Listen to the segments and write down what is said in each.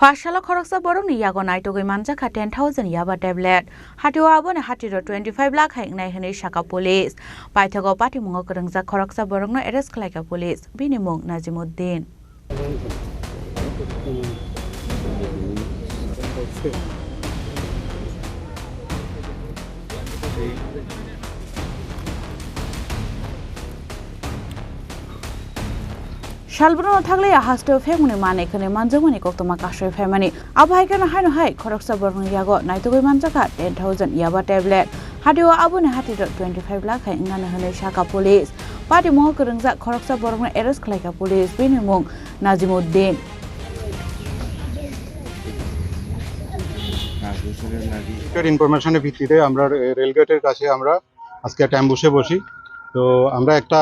Phasalo Khoroksa Borokni Yago Naitugwi Manjakha 10,000 Yaba tablet. Hatio Aboni Hatio 25 Lakh Wngnano Sakhha police. Paithago Patimungo Kwrwngjak Khoroksa Borokno arrest Khlaikha police. Bini Mung Najim Uddian. Shalbrono thagle Hatio family mane khone manjamani koktoma kashoy family abhaikana haino hai Khoroksa Borokni Yago Naitugwi Manjakha 10,000 Yaba tablet Hatio Aboni Hatio 25 Lakh Wngnano Sakhha police Patimungo Kwrwngjak Khoroksa Borokno arrest Khlaikha police Bini Mung Najim Uddian ইনফরমেশনের ভিত্তিতে আমরা রেলগেটের কাছে আমরা আজকে একটা অ্যাম্বুশে বসি তো আমরা একটা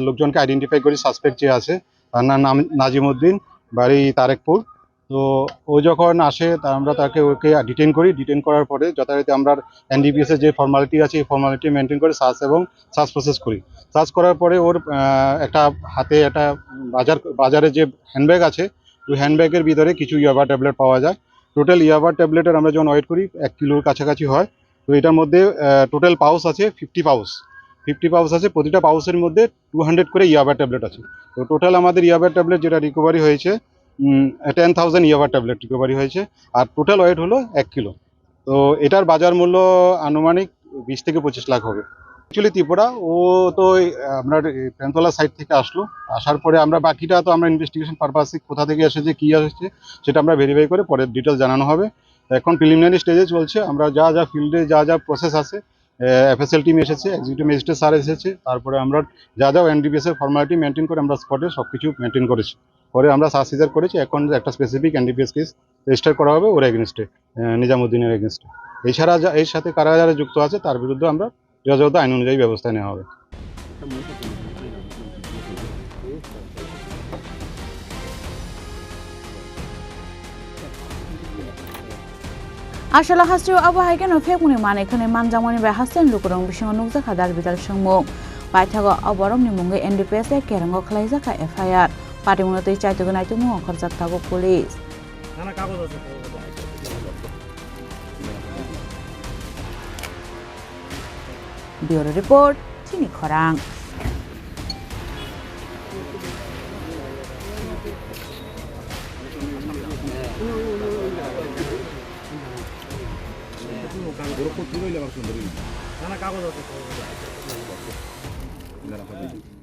লোকজনকে আইডেন্টিফাই করি সাসপেক্ট যে আছে তার নাম নাজিম উদ্দিন বাড়ি তারেকপুর তো ও যখন আসে আমরা তাকে ওকে ডিটেইন করি ডিটেইন করার পরে যথারীতি আমরা এনডিপিএস এর যে ফর্মালিটি আছে এই ফর্মালিটি মেনটেন করে সার্চ এবং সার্চ প্রসেস করি সার্চ করার পরে ওর একটা হাতে একটা বাজারে যে হ্যান্ডব্যাগ আছে ওই হ্যান্ডব্যাগের ভিতরে কিছু ইয়াবা ট্যাবলেট পাওয়া যায় টোটাল ইয়াবা ট্যাবলেটের আমরা যখন ওয়েট করি 1 কিলোর কাছাকাছি হয় তো এটার মধ্যে টোটাল পাউচ আছে 50 পাউচ আছে প্রতিটা পাউচের মধ্যে 200 করে ইয়াবা ট্যাবলেট আছে তো টোটাল আমাদের ইয়াবা ট্যাবলেট যেটা রিকভারি হয়েছে 10,000 ইয়াবা ট্যাবলেট রিকভারি হয়েছে আর টোটাল ওয়েট হলো 1 কিলো তো এটার বাজার মূল্য আনুমানিক 20 থেকে 25 লাখ হবে অ্যাকচুয়ালি ত্রিপুরা ও তো আমরা প্রেমতলা সাইড থেকে আসার পরে আমরা বাকিটা তো আমরা ইনভেস্টিগেশন পারপাসে কোথা থেকে এসেছে কি আসছে সেটা আমরা ভেরিফাই করে পরে ডিটেইলস জানানো হবে এখন প্রিলিমিনারি স্টেজে চলছে আমরা যা ফিল্ডে যা প্রসেস আছে এফএসএল টিম এসেছে এক্সিকিউটিভ ম্যাজিস্ট্রেট স্যার এসেছে তারপরে আমরা যা এনডিপিএস এর ফর্মালিটি মেনটেন করে আমরা স্পটে সবকিছু মেনটেন করেছি পরে আমরা সার্চ সিজার করেছি এখন একটা স্পেসিফিক এনডিপিএস কেস রেজিস্টার করা হবে ওর এগেইনস্টে নিজামুদ্দিনের এগেইনস্টে এছাড়া এর সাথে কারা যারা যুক্ত আছে তার বিরুদ্ধে আমরা যথাযথ আইন অনুযায়ী ব্যবস্থা নেওয়া হবে Ashala Hatio abhaikana family mane khone manjamani ba hasen lukurong bising nukjakha dar bidal sangmung Paithago Borokni Mung NDPS e Khorang Khlaikha FIR Patimungo tei Yago Naitugwi Manjakha police Bureau report Chini Khorang Borokno Yago Naitugwi Manjakha